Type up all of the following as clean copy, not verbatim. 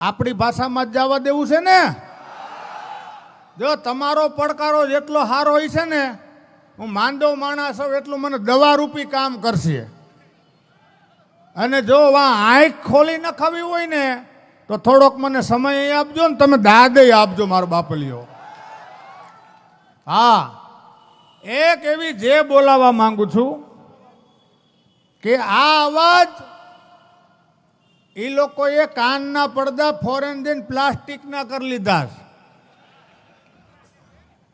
આપણી ભાષામાં જ જવા દેવું છે ને? જો તમારો પડકારો જેટલો સારો હોય છે ને, હું માંદો માણસ હોઉં એટલું મને દવા રૂપી કામ કરશે. અને જો આંખ ખોલી ન ખાવી હોય ને તો થોડોક મને સમય આપજો ને, તમે દાદે આપજો મારો બાપલીઓ. હા, એક એવી જે બોલાવા માંગુ છું કે આ અવાજ એ લોકોએ કાનના પડદા ફોરેન જઈને પ્લાસ્ટિકના કરી લીધા છે.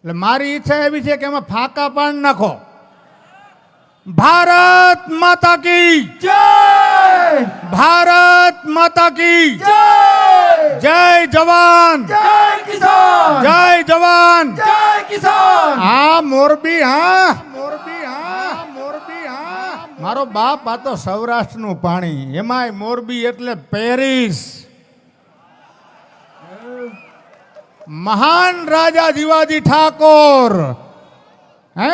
એટલે મારી ઈચ્છા એવી છે કે એમાં ફાંકા પાડ નાખો. ભારત માતા કી જય! ભારત માતા કી જય! જય જવાન, જય કિસાન, જય જવાન, જય કિસાન. હા મોરબી, હા મોરબી, હા મોરબી, હા. મારો બાપ આ તો સૌરાષ્ટ્રનું પાણી, એમાંય મોરબી એટલે પેરિસ. મહાન રાજા જીવાજી ઠાકોર, હે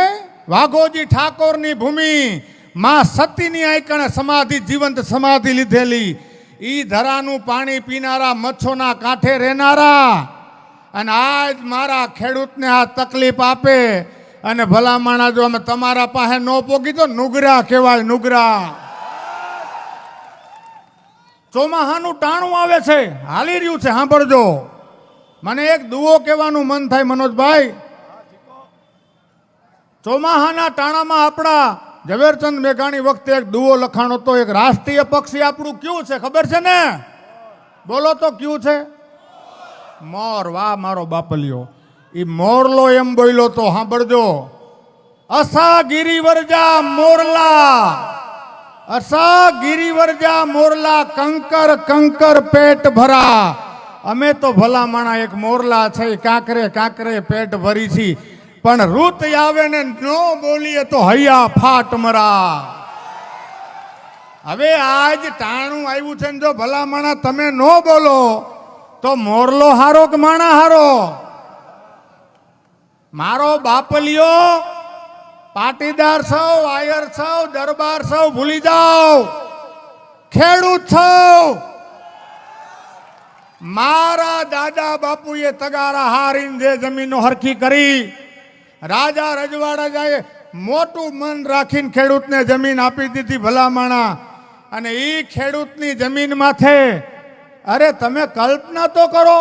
વાઘોજી ઠાકોરની ભૂમિ, માં સતીની આઈકણે સમાધિ, જીવંત સમાધિ લીધેલી, ઈ ધરાનું પાણી પીનારા, મચ્છોના કાંઠે રહેનારા, અને આજ મારા ખેડૂતને આ તકલીફ આપે અને ભલામણા જો અમે તમારા પાસે ન પોગી તો નુગરા કહેવાય, નુગરા. ચોમાહાનું ટાણું આવે છે, હાલી રહ્યું છે, સાંભળજો. મને એક દુઓ કહેવાનું મન થાય મનોજભાઈ. ચોમાહાના ટાણામાં આપણા ઝવેરચંદ મેઘાણી વખતે એક દુઓ લખાણો તો, એક રાષ્ટ્રીય પક્ષી આપણું કયું છે ખબર છે ને? બોલો તો કયું છે? મોર. વાહ મારો બાપલિયો, ઈ મોરલો એમ બોલ્યો તો સાંભળજો. અસા ગિરિવરજા મોરલા, અસા ગિરિવરજા મોરલા, કંકર કંકર પેટ ભરા. અમે તો ભલા માણા એક મોરલા છે, કાંકરે કાંકરે પેટ ભરી છી, પણ રૂત આવે ને નો બોલીએ તો હૈયા ફાટ મરા. હવે આજ ટાણું આવ્યું છે ને, જો ભલા માણા તમે નો બોલો તો મોરલો હારો કે માણા હારો? મારો બાપલિયો પાટીદાર સૌ, આયર સૌ, દરબાર સૌ ભૂલી જાઓ, ખેડૂત સૌ. મારા દાદા બાપુએ તગારા હારીને જે જમીનો હરખી કરી, રાજા રજવાડાએ મોટું મન રાખીને ખેડૂતને જમીન આપી દીધી ભલામણા, અને એ ખેડૂતની જમીન માથે, અરે તમે કલ્પના તો કરો,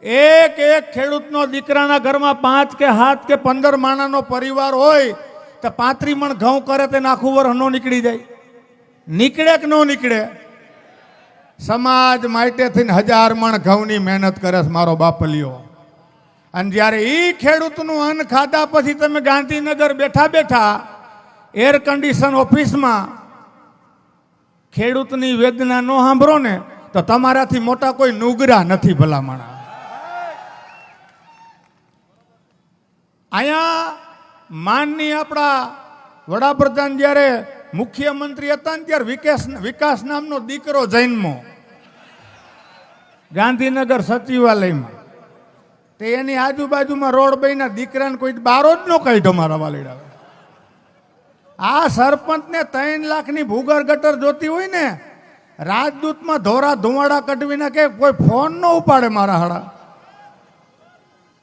એક એક ખેડૂતનો દીકરાના ઘરમાં 5 કે 7 કે 15 માણાનો પરિવાર હોય તો 35 મણ ઘઉં કરે તેને આખું વર્ષ નો નીકળી જાય? નીકળે કે નો નીકળે? સમાજ માટે થઈને 1000 મણ ઘઉંની મહેનત કરે છે મારો બાપલિયો. અને જ્યારે એ ખેડૂતનું અન્ન ખાધા પછી તમે ગાંધીનગર બેઠા બેઠા એર કન્ડિશન ઓફિસમાં ખેડૂતની વેદના નો સાંભળો ને તો તમારાથી મોટા કોઈ નુગરા નથી ભલામણા. અહીંયા માનની આપણા વડાપ્રધાન જ્યારે મુખ્યમંત્રી હતા ને ત્યારે વિકાસ નામનો દીકરો જન્મો ગાંધીનગર સચિવાલયમાં. તે એની આજુબાજુમાં રોડ બન્યા, દીકરાને કોઈ બારો જ ન કાઢ્યો મારા વાલીડા. આ સરપંચને 3 લાખની ભૂગર ગટર જોતી હોય ને, રાજદૂતમાં ધોરા ધુવાડા કઢવીને કે કોઈ ફોન ન ઉપાડે મારા હાડા.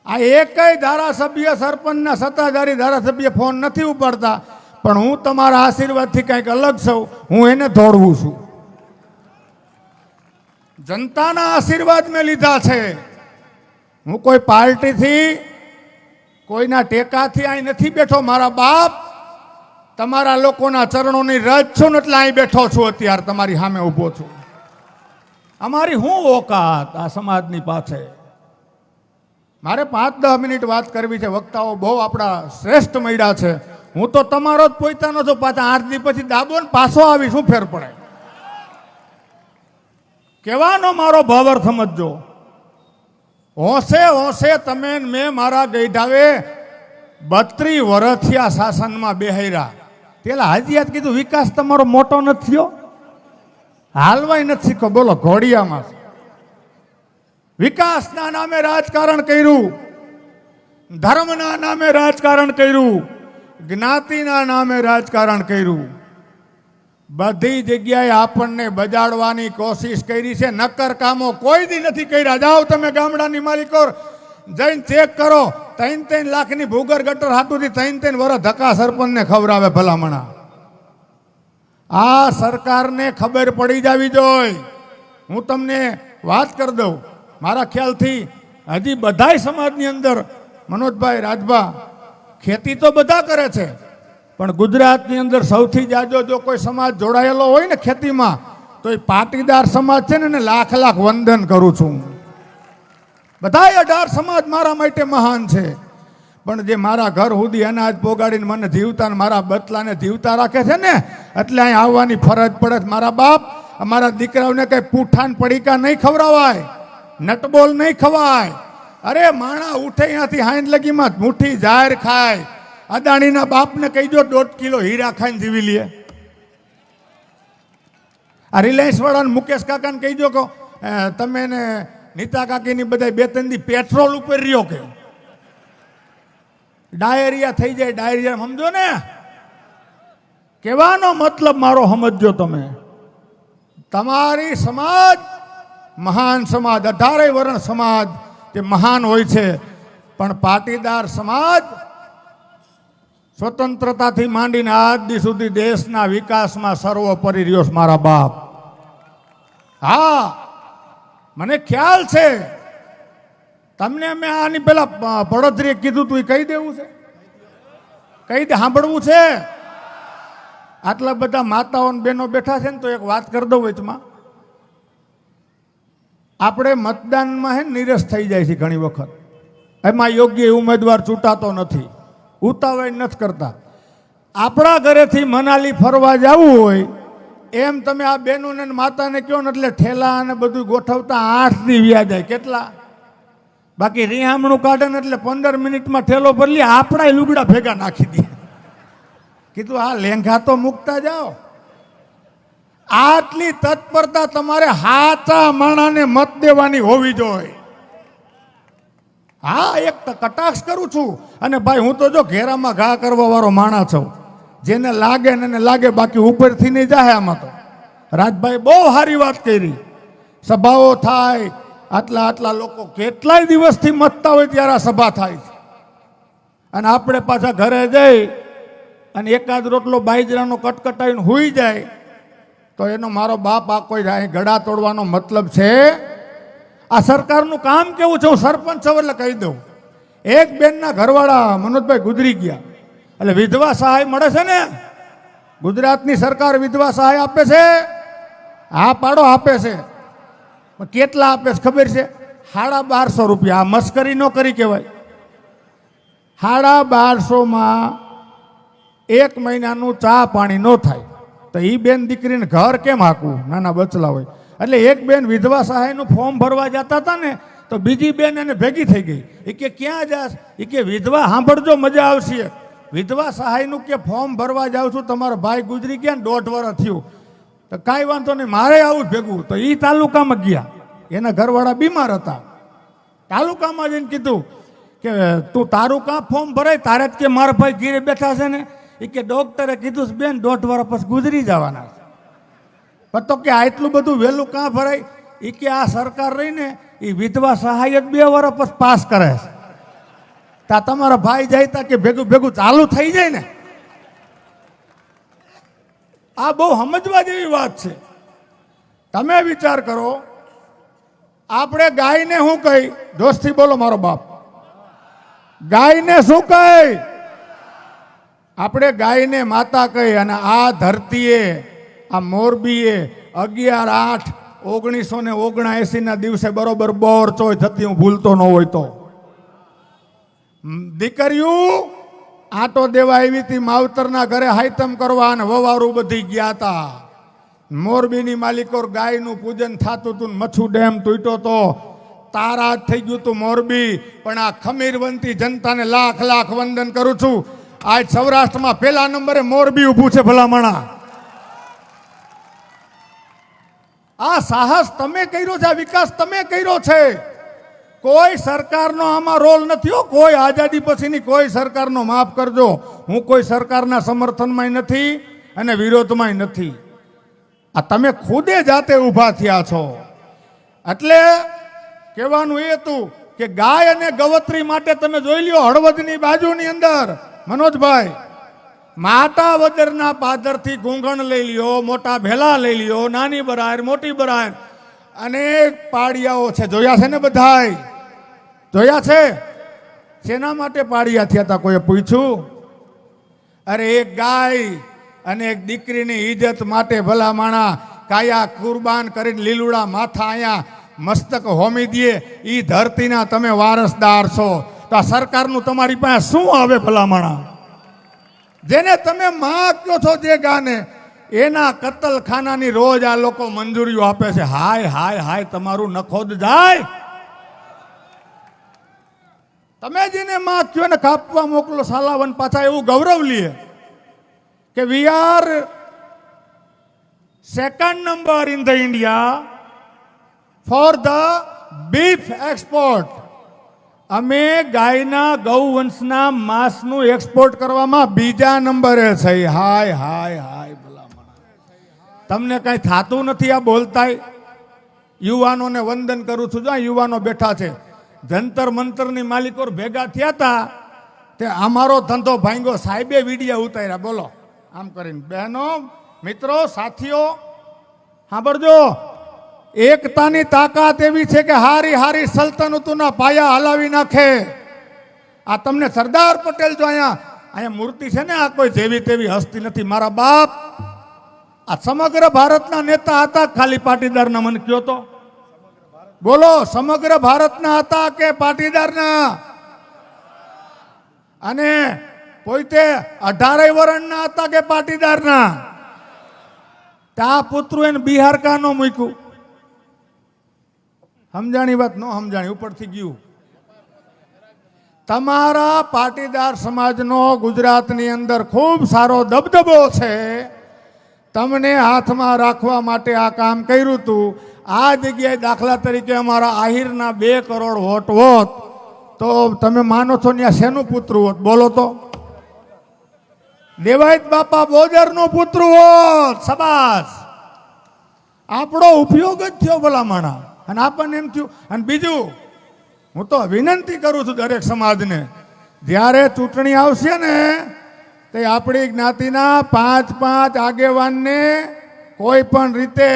આ એકય ધારાસભ્ય, સરપંચના સત્તાધારી ધારાસભ્ય ફોન નથી ઉપાડતા, પણ હું તમારા આશીર્વાદથી કંઈક અલગ છું, હું એને દોડવું છું. જનતાના આશીર્વાદ મેં લીધા છે. હું કોઈ પાર્ટીથી, કોઈના ટેકાથી અહીં નથી બેઠો. મારા બાપ તમારા લોકોના ચરણોની રજ છું ને એટલે અહીં બેઠો છું, અત્યારે તમારી સામે ઊભો છું. અમારી શું ઓકાત આ સમાજની પાછળ? મારે 5-10 મિનિટ વાત કરવી છે. વક્તાઓ બહુ આપણા શ્રેષ્ઠ મળ્યા છે. હું તો તમારો જ પોતાનો છું. પાછા 8 દી પછી દાબો ને પાછો આવી, શું ફેર પડે? કહેવાનો મારો ભાવર સમજજો. હોંશે હોંશે તમે મેં મારા ગઈઢાવે 32 વર્ષથી શાસનમાં બેહાર્યા. પેલા હજી યાદ કીધું વિકાસ તમારો મોટો નથી થયો, હાલવાય નથી શીખો. બોલો ઘોડિયામાં વિકાસના નામે રાજકારણ કર્યું, ધર્મના નામે રાજકારણ કર્યું, જ્ઞાતિના નામે રાજકારણ કર્યું. બધી જગ્યાએ આપણને બજાડવાની કોશિશ કરી છે. નક્કર કામો કોઈ દી નથી કર્યા. જાઓ તમે ગામડાની માલિકો જઈને ચેક કરો. 3-3 લાખની ભૂગર ગટર હાટુથી 3-3 વર્ષ ધક્કા સરપંચને ખવડાવે ભલામણા. આ સરકારને ખબર પડી જવી જોઈએ. હું તમને વાત કરી દઉં, મારા ખ્યાલથી હજી બધાય સમાજની અંદર મનોજભાઈ રાજભા ખેતી તો બધા કરે છે, પણ ગુજરાતની અંદર સૌથી જાજો જો કોઈ સમાજ જોડાયેલો હોય ને ખેતીમાં તો એ પાટીદાર સમાજ છે ને, એને લાખ લાખ વંદન કરું છું. બધાય 18 સમાજ મારા માટે મહાન છે, પણ જે મારા ઘર સુધી અનાજ પોગાડીને મને જીવતા ને મારા બતલાને જીવતા રાખે છે ને, એટલે અહીં આવવાની ફરજ પડે છે. મારા બાપ અમારા દીકરાઓને કઈ પૂઠાન પડીકા નહીં ખવડાવાય, નટબોલ નહીં ખવાય. અરે માણા ઉઠે અહીંયાથી હાઈન લગીમાં મુઠ્ઠી જાહેર ખાય. અદાણીના બાપને કહીજો 1.5 કિલો હીરા ખાઈને જીવી લે. આ રિલાયન્સ વાળાને મુકેશ કાકાને કહીજો કે તમે ને નીતા કાકીની બધા 2-3 દી પેટ્રોલ ઉપર રહ્યો કે ડાયરિયા થઈ જાય. ડાયરિયા સમજો ને, કહેવાનો મતલબ મારો સમજો તમે. તમારી સમાજ મહાન સમાજ, 18 વર્ણ સમાજ તે મહાન હોય છે, પણ પાટીદાર સમાજ સ્વતંત્રતાથી માંડીને આજ દી સુધી દેશના વિકાસમાં સર્વોપરી રહ્યો છે મારા બાપ. હા, મને ખ્યાલ છે. તમને મેં આની પેલા પડોતરીએ કીધું તું, એ કહી દેવું છે, કહી દે, સાંભળવું છે. આટલા બધા માતાઓ ને બહેનો બેઠા છે ને, તો એક વાત કરી દઉં વચમાં. આપણે મતદાનમાં હે નિરસ થઈ જાય છે ઘણી વખત. એમાં યોગ્ય ઉમેદવાર ચૂંટાતો નથી, ઉતાવળ નથી કરતા. આપણા ઘરેથી મનાલી ફરવા જવું હોય એમ તમે આ બહેનોને માતાને કહો ને, એટલે ઠેલા અને બધું ગોઠવતા 8 દી વ્યા જાય. કેટલા? બાકી રિહામણું કાઢે ને એટલે 15 મિનિટમાં ઠેલો ભરલી આપણા લુગડા ભેગા નાખી દે. કીધું આ લેંઘા તો મૂકતા જાઓ. આટલી તત્પરતા તમારે હાચા માણાને મત દેવાની હોવી જોઈએ. હા, એક કટાક્ષ કરું છું. અને ભાઈ હું તો જો ઘેરામાં ઘા કરવા વાળો માણસ છું. જેને લાગે ને એને લાગે, બાકી ઉપરથી નહીં જાય. આમાં તો રાજભાઈ બહુ સારી વાત કરી. સભાઓ થાય, આટલા લોકો કેટલાય દિવસથી મતતા હોય ત્યારે આ સભા થાય છે. અને આપણે પાછા ઘરે જઈ અને એકાદ રોટલો બાજરાનો કટકટાવીને હુઈ જાય તો એનો મારો બાપ આ કોઈ ગળા તોડવાનો મતલબ છે? આ સરકારનું કામ કેવું છે? હું સરપંચ છું એટલે કહી દઉં. એક બેનના ઘરવાળા મનોજભાઈ ગુજરી ગયા, એટલે વિધવા સહાય મળે છે ને. ગુજરાતની સરકાર વિધવા સહાય આપે છે. હા પાડો, આપે છે. પણ કેટલા આપે છે ખબર છે? 1250 રૂપિયા. આ મસ્કરી ન કરી કહેવાય. 1250માં 1 મહિનાનું ચા પાણી ન થાય તો એ બેન દીકરીને ઘર કેમ હાકવું? નાના બચલા હોય. એટલે એક બેન વિધવા સહાયનું ફોર્મ ભરવા જતા હતા ને, તો બીજી બેન એને ભેગી થઈ ગઈ. એ કે ક્યાં જાસ? એ કે વિધવા, સાંભળજો મજા આવશે. વિધવા સહાયનું કે ફોર્મ ભરવા જાઉં છું, તમારા ભાઈ ગુજરી ગયા ને 1.5 વર્ષ થયું. તો કાંઈ વાંધો નહીં, મારે આવું ભેગું. તો એ તાલુકામાં ગયા, એના ઘરવાળા બીમાર હતા. તાલુકામાં જઈને કીધું કે તું તારું કાં ફોર્મ ભરાય? તારે જ કે મારા ભાઈ ઘીરે બેઠા છે ને. એ કે ડોક્ટરે કીધું બેન 1.5 વર્ષ પછી ગુજરી જવાના. તો કે આટલું બધું વહેલું કાં ભરાય? એ કે આ સરકાર રહીને એ વિધવા સહાય જ 2 વર્ષ પછી પાસ કરે છે. તા તમારા ભાઈ જાય તા કે ભેગું ચાલુ થઈ જાય ને. આ બહુ સમજવા જેવી વાત છે. તમે વિચાર કરો, આપણે ગાયને શું કહી? જોશથી બોલો મારો બાપ. ગાયને શું કહી? આપણે ગાયને માતા કહી. અને આ ધરતીએ, આ મોરબીએ 11/8/1979 દિવસે બરોબર બોર ચોય થતી, હું ભૂલતો ન હોય તો, દીકરીઓ આટો દેવા આવી હતી માવતરના ઘરે હાઈતમ કરવા, અને વવારું બધી ગયા હતા. મોરબીની માલિકો ગાયનું પૂજન થતું હતું, મચ્છુ ડેમ તૂટ્યો તો, તારા થઈ ગયું હતું મોરબી. પણ આ ખમીરવંતી જનતાને લાખ લાખ વંદન કરું છું. આજ સૌરાષ્ટ્રમાં 1લા નંબરે મોરબી ઊભું છે ભલામણા. આ સાહસ તમે કર્યો છે, આ વિકાસ તમે કર્યો છે. કોઈ સરકારનો આમાં રોલ નથી હો. કોઈ આઝાદી પછીની કોઈ સરકારનો, માફ કરજો, હું કોઈ સરકારના સમર્થનમાં નથી અને વિરોધમાં નથી. આ તમે ખુદે જાતે ઊભા થયા છો. એટલે કહેવાનું એ હતું કે ગાય અને ગવત્રી માટે તમે જોઈ લ્યો હળવદની બાજુની અંદર મનોજભાઈ માતા વદરના પાદરથી ઘૂંઘણ લઈ લ્યો, મોટા ભેલા લઈ લ્યો, નાની બરાર, મોટી બરાર, અનેક પાડિયાઓ છે. જોયા છે ને બધાય? જોયા છે? શેના માટે પાડિયા થયા હતા કોઈએ પૂછ્યું? અરે એક ગાય અને એક દીકરીની ઇજ્જત માટે ભલા માણા કાયા કુરબાન કરીને લીલુડા માથા અહીંયા મસ્તક હોમી દે. ઈ ધરતીના તમે વારસદાર છો. તો આ સરકારનું તમારી પાસે શું આવે ભલા માણા? જેને તમે માં કહો છો જે ગાને, એના કતલખાનાની રોજ આ લોકો મંજૂરીઓ આપે છે. હાય હાય હાય, તમારું નખોદ જાય. તમે જેને માં કહો ને કાપવા મોકલો સાલાવન, પાછા એવું ગૌરવ લે કે we are second number in the India for the beef export. અમે ગાયના ગૌવંશના માંસનું એક્સપોર્ટ કરવામાં બીજા નંબરે છે. હાય હાય હાય ભલામણ. તમને કઈ થતું નથી આ બોલતાય? યુવાનોને વંદન કરું છું. જો યુવાનો બેઠા છે, જંતર મંતરની માલિકો ભેગા થયા હતા, તે અમારો ધંધો ભાંગ્યો. સાહેબે વિડીયા ઉતાર્યા. બોલો આમ કરીને. બહેનો, મિત્રો, સાથીઓ, સાંભળજો. એકતાની તાકાત એવી છે કે હારી હારી સલ્તનતોના પાયા હલાવી નાખે. આ તમને સરદાર પટેલ જો અહીંયા મૂર્તિ છે ને, આ કોઈ જેવી તેવી હસ્તી નથી. મારા બાપ આ સમગ્ર ભારતના નેતા હતા, ખાલી પાટીદારના? મને કયો તો બોલો, સમગ્ર ભારતના હતા કે પાટીદારના? અને પોતે 18 વર્ષના હતા કે પાટીદારના? ત્યાં પુત્રો એને બિહાર કા નો મૂક્યું? સમજાણી વાત? નો સમજાણી, ઉપરથી ગયું. તમારા પાટીદાર સમાજનો ગુજરાતની અંદર ખૂબ સારો દબદબો છે. તમને હાથમાં રાખવા માટે આ કામ કર્યું હતું. આ જગ્યાએ દાખલા તરીકે અમારા આહિરના 2 કરોડ વોટ હોત તો તમે માનો છો ત્યાં શેનું પુત્ર હોત? બોલો તો. દેવાયત બાપા બોજરનું પુત્ર હોત. સબાસ. આપણો ઉપયોગ જ થયો ભલા માણા. અને આપણને એમ થયું. અને બીજું, હું તો વિનંતી કરું છું દરેક સમાજને, જ્યારે ચૂંટણી આવશે ને તે આપણી જ્ઞાતિના 5 આગેવાનને કોઈ પણ રીતે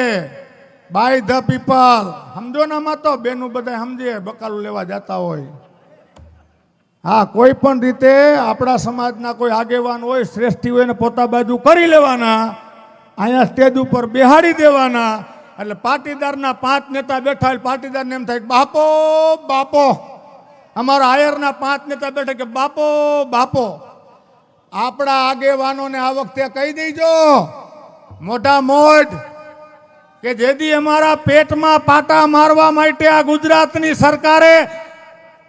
બાય ધ પીપલ, સમજો ને, આમાં તો બેનું બધા સમજે, બકાલું લેવા જતા હોય. હા, કોઈ પણ રીતે આપણા સમાજના કોઈ આગેવાન હોય, શ્રેષ્ઠી હોય, ને પોતા બાજુ કરી લેવાના, અહીંયા સ્ટેજ ઉપર બેહાડી દેવાના. એટલે પાટીદારના 5 નેતા બેઠા હોય, પાટીદારને એમ થાય કે બાપો બાપો. અમારા આયરના 5 નેતા બેઠા કે બાપો બાપો. આપણા આગેવાનોને આ વખતે કહી દેજો મોટા મોઢ કે જેથી અમારા પેટમાં પાટા મારવા માટે આ ગુજરાતની સરકારે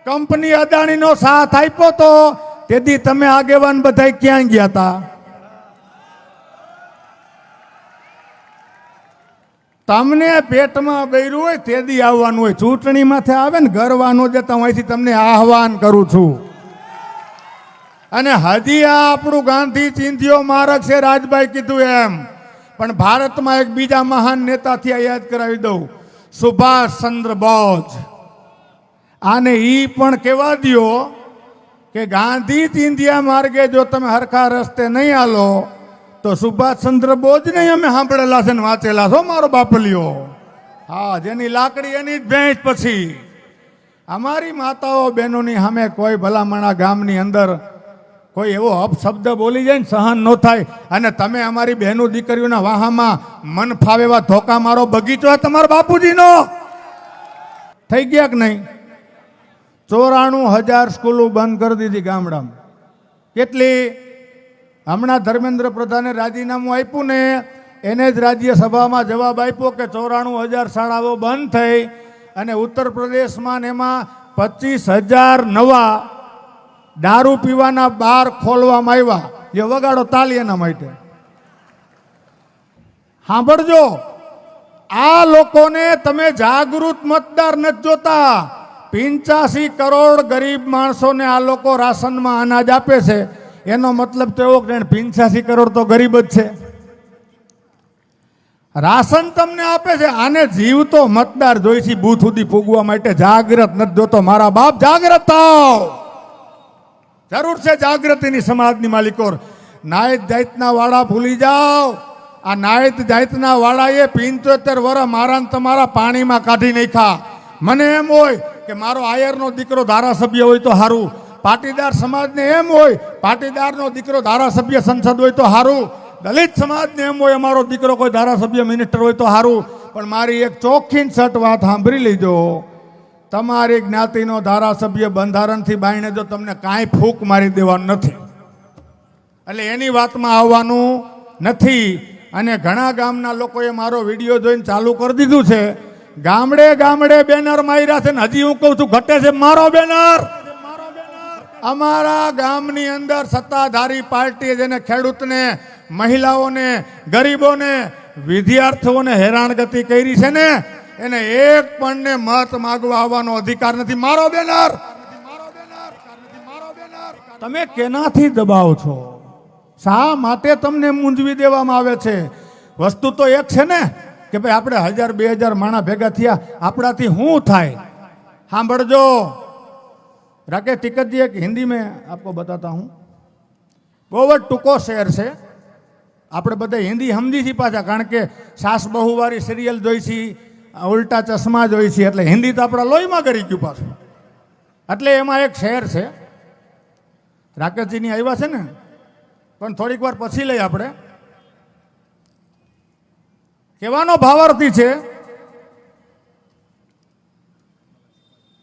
કંપની અદાણીનો સાથ આપ્યો તો, તેથી તમે આગેવાન બધા ક્યાં ગયા હતા? તમને પેટમાં બૈરું હોય તેદી આવવાનું હોય. ચૂંટણીમાંથી આવે ને ગરવાનો જતા હું અહીંથી તમને આહવાન કરું છું. અને હજી આ આપણું ગાંધી ચિંધ્યો માર્ગ છે, રાજભાઈ કીધું એમ. પણ ભારતમાં એક બીજા મહાન નેતાથી યાદ કરાવી દઉં, સુભાષચંદ્ર બોઝ. આને ઈ પણ કહેવા દો કે ગાંધી ચિંધ્યા માર્ગે જો તમે હરખા રસ્તે નહીં હાલો તો સુભાષચંદ્ર બોઝ ને અમે સાંભળેલા છે ને વાંચેલા છો, મારો બાપલિયો. હા, જેની લાકડી એની જ ભેંસ. પછી અમારી માતાઓ બહેનોની સામે કોઈ ભલામણા ગામની અંદર કોઈ એવો અપશબ્દ બોલી જાય ને સહન ન થાય. અને તમે અમારી બહેનો દીકરીઓના વાહામાં મન ફાવે એવા ધોકા મારો. બગીચો તમારા બાપુજીનો થઈ ગયા કે નહીં? 94,000 સ્કૂલો બંધ કરી દીધી ગામડામાં. કેટલી? હમણાં ધર્મેન્દ્ર પ્રધાને રાજીનામું આપ્યું ને એને જ રાજ્યસભામાં જવાબ આપ્યો કે 94,000 શાળાઓ બંધ થઈ. અને ઉત્તર પ્રદેશમાં એમાં 25,000 નવા દારૂ પીવાના બાર ખોલવામાં આવ્યા. જે વગાડો તાલી એના માટે. સાંભળજો, આ લોકોને તમે જાગૃત મતદાર નથી જોતા. 85 કરોડ ગરીબ માણસોને આ લોકો રાશનમાં અનાજ આપે છે. એનો મતલબ તો એવો કે 85 કરોડ તો ગરીબ જ છે. રાશન તમને આપે છે, આને જીવતો મતદાર જોઈ છે બૂથ સુધી પૂગવા માટે. જાગ્રત નથી જોતો મારા બાપ, જાગ્રત થાવ. જરૂર છે જાગૃતિની સમાજની માલિકો. નાયત જાતના વાળા ભૂલી જાઓ. આ નાયત જાતના વાળાએ 75 વર્ષ મારા ને તમારા પાણીમાં કાઢી નાખ્યા. મને એમ હોય કે મારો આયરનો દીકરો ધારાસભ્ય હોય તો સારું, પાટીદાર સમાજને એમ હોય પાટીદારનો દીકરો ધારાસભ્ય સંસદ હોય તો સારું, દલિત સમાજને એમ હોય અમારો દીકરો કોઈ ધારાસભ્ય મિનિસ્ટર હોય તો સારું. પણ મારી એક ચોખ્ખી સટ વાત સાંભળી લેજો. તમારી જ્ઞાતિનો ધારાસભ્ય બંધારણથી બાયણે જો તમને કાંઈ ફૂંક મારી દેવાનું નથી, એટલે એની વાતમાં આવવાનું નથી. અને ઘણા ગામના લોકોએ મારો વિડીયો જોઈને ચાલુ કરી દીધું છે. ગામડે ગામડે બેનર માર્યા છે ને હજી હું કહું છું ઘટે છે મારો બેનર. અમારા ગામની અંદર સત્તાધારી પાર્ટીએ જેને ખેડૂતને, મહિલાઓને, ગરીબોને, વિદ્યાર્થીઓને હેરાનગતિ કરી છે ને, એને એક પણ ને મત માગવા આવવાનો અધિકાર નથી. મારો બેનર. તમે કેનાથી દબાવ છો? શા માટે તમને મૂંઝવી દેવામાં આવે છે? વસ્તુ તો એક છે ને કે ભાઈ આપણે 1000-2000 માણા ભેગા થયા, આપણાથી શું થાય? સાંભળજો राकेश टिकट जी, एक हिंदी में आपको बताता हूँ. बहुत टूको शेर से આપણે બધા હિન્દી સમજી છીએ પાછા, કારણ કે સાસ બહુવારી સિરિયલ જોઈ છી, ઉલટા ચશ્મા જોઈ છી, એટલે હિન્દી તો આપણા લોહીમાં કરી ગયું પાછું. એટલે એમાં એક શેર છે. રાકેશજીની આવ્યા છે ને, પણ થોડીક વાર પછી લઈ. આપણે કહેવાનો ભાવાર્થી છે,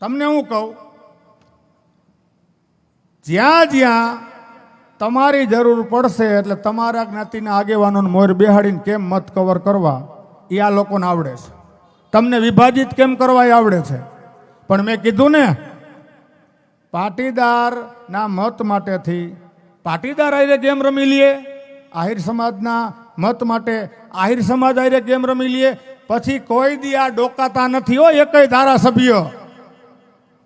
તમને હું કહું, જ્યાં જ્યાં તમારી જરૂર પડશે એટલે તમારા જ્ઞાતિના આગેવાનોને મોર બેહાડીને કેમ મત કવર કરવા એ આ લોકોને આવડે છે. તમને વિભાજિત કેમ કરવા એ આવડે છે. પણ મેં કીધું ને, પાટીદારના મત માટેથી પાટીદાર આયરે ગેમ રમી લઈએ, આહિર સમાજના મત માટે આહિર સમાજ આયરે ગેમ રમી લઈએ, પછી કોઈ દી આ ડોકાતા નથી હો એકય ધારાસભ્ય.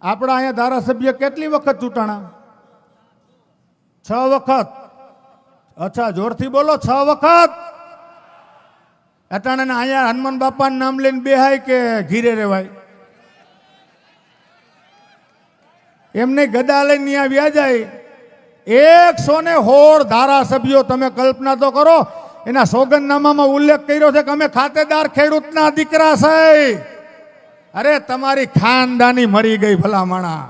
આપણા અહીંયા ધારાસભ્ય કેટલી વખત ચૂંટાણા? 6 વખત. અચ્છા, જોરથી બોલો, 6 વખત. અટાણે અહીંયા હનુમાન બાપાનું નામ લઈને બેહાય કે ઘીરે રેવાય? એમને ગદા લઈને ત્યાં વ્યા જાય. 116 ધારાસભ્યો. તમે કલ્પના તો કરો, એના સોગંદનામામાં ઉલ્લેખ કર્યો છે કે અમે ખાતેદાર ખેડૂતના દીકરા છે. અરે તમારી ખાનદાની મરી ગઈ ભલામણા.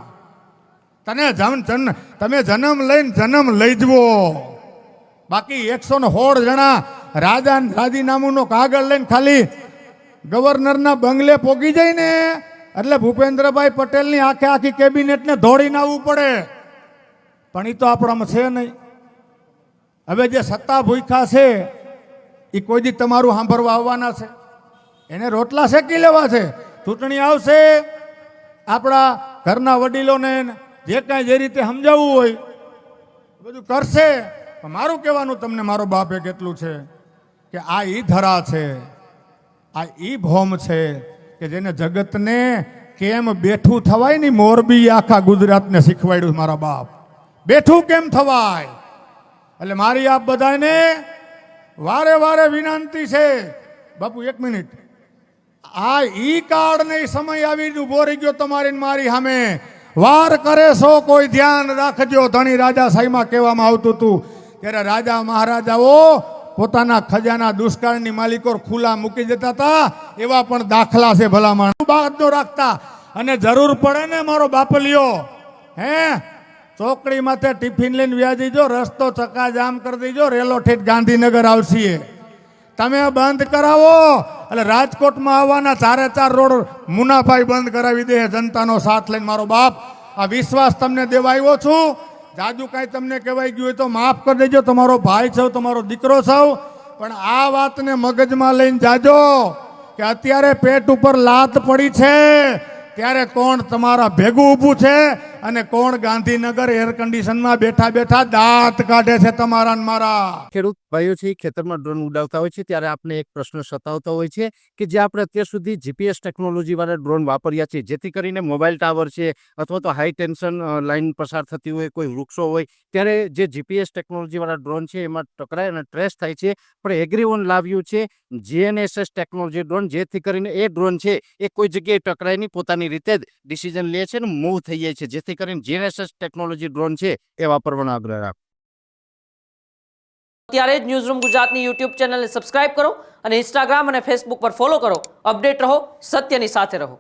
તમે જન્મ લઈને જન્મ લઈ જવો. બાકી 116 જણા રાજીનામુંનો કાગળ લઈને ખાલી ગવર્નરના બંગલે પોગી જાય ને એટલે ભૂપેન્દ્રભાઈ પટેલની આખી કેબિનેટને દોડીને આવવું પડે. પણ એ તો આપણામાં છે નહીં. હવે જે સત્તા ભૂખ્યા છે એ કોઈ દી તમારું સાંભળવા આવવાના છે? એને રોટલા શેકી લેવા છે. ચૂંટણી આવશે, આપણા ઘરના વડીલોને જે કાંઈ જે રીતે સમજાવવું હોય બધું કરશે. મારું કહેવાનું તમને મારો બાપે કેટલું છે કે આ ઈ ધરા છે, આ ઈ ભોમ છે કે જેને જગતને કેમ બેઠું થવાય ને, મોરબી આખા ગુજરાતને શીખવાડ્યું મારા બાપ, બેઠું કેમ થવાય. એટલે મારી આપ બધાને વારે વારે વિનંતી છે, બાપુ 1 મિનિટ, આ ઈ કાર્ડ ને સમય આવી ઉભો રહી ગયો તમારી મારી સામે. વાર કરે છો કોઈ ધ્યાન રાખજો. ધણી રાજાશાહીમાં કહેવામાં આવતું હતું ત્યારે રાજા મહારાજાઓ પોતાના ખજાના દુષ્કાળની માલિકો ખુલ્લા મૂકી દેતા હતા. એવા પણ દાખલા છે ભલામણ. બાદ નો રાખતા. અને જરૂર પડે ને મારો બાપલિયો, ચોકડી માથે ટિફિન લઈને વ્યાજી જો, રસ્તો ચક્કાજામ કરી દેજો, રેલો ઠેઠ ગાંધીનગર આવશે. તમે બંધ કરાવો એટલે રાજકોટમાં આવવાના 4 રોડ મુનાભાઈ બંધ કરાવી દે જનતાનો સાથ લઈને. મારો બાપ, આ વિશ્વાસ તમને દેવા આવ્યો છું. જાજુ કાંઈ તમને કહેવાય ગયું હોય તો માફ કરી દેજો. તમારો ભાઈ છો, તમારો દીકરો છો, પણ આ વાતને મગજમાં લઈને જાજો કે અત્યારે પેટ ઉપર લાત પડી છે ત્યારે કોણ તમારા ભેગું ઊભું છે અને કોણ ગાંધીનગર એર કન્ડિશનમાં બેઠા બેઠા દાંત કાઢે છે તમારા ને મારા. ખેડૂત ભાઈઓ છે એ ખેતરમાં ડ્રોન ઉડાવતા હોય છે ત્યારે આપણે એક પ્રશ્ન સતાવતો હોય છે કે જે આપણે અત્યાર સુધી જીપીએસ ટેકનોલોજી વાળા ડ્રોન વાપર્યા છે, જેથી કરીને મોબાઈલ ટાવર છે અથવા તો હાઈ ટેન્શન લાઈન પસાર થતી હોય, કોઈ વૃક્ષો હોય, ત્યારે જે જીપીએસ ટેકનોલોજી વાળા ડ્રોન છે એમાં ટકરાય અને ટ્રેસ થાય છે. પણ એગ્રીવન લાવ્યું છે જીએનએસએસ ટેકનોલોજી ડ્રોન, જેથી કરીને એ ડ્રોન છે એ કોઈ જગ્યાએ ટકરાય નહીં, પોતાની રીતે જ ડિસિઝન લે છે ને મૂવ થઈ જાય છે, જેથી કરીને જીએનએસએસ ટેકનોલોજી ડ્રોન છે એ વાપરવાનો આગ્રહ રાખો. ત્યારે જ ન્યૂઝરૂમ ગુજરાતની યુટ્યુબ ચેનલને સબસ્ક્રાઇબ કરો અને ઇન્સ્ટાગ્રામ અને ફેસબુક પર ફોલો કરો. અપડેટ રહો, સત્યની સાથે રહો.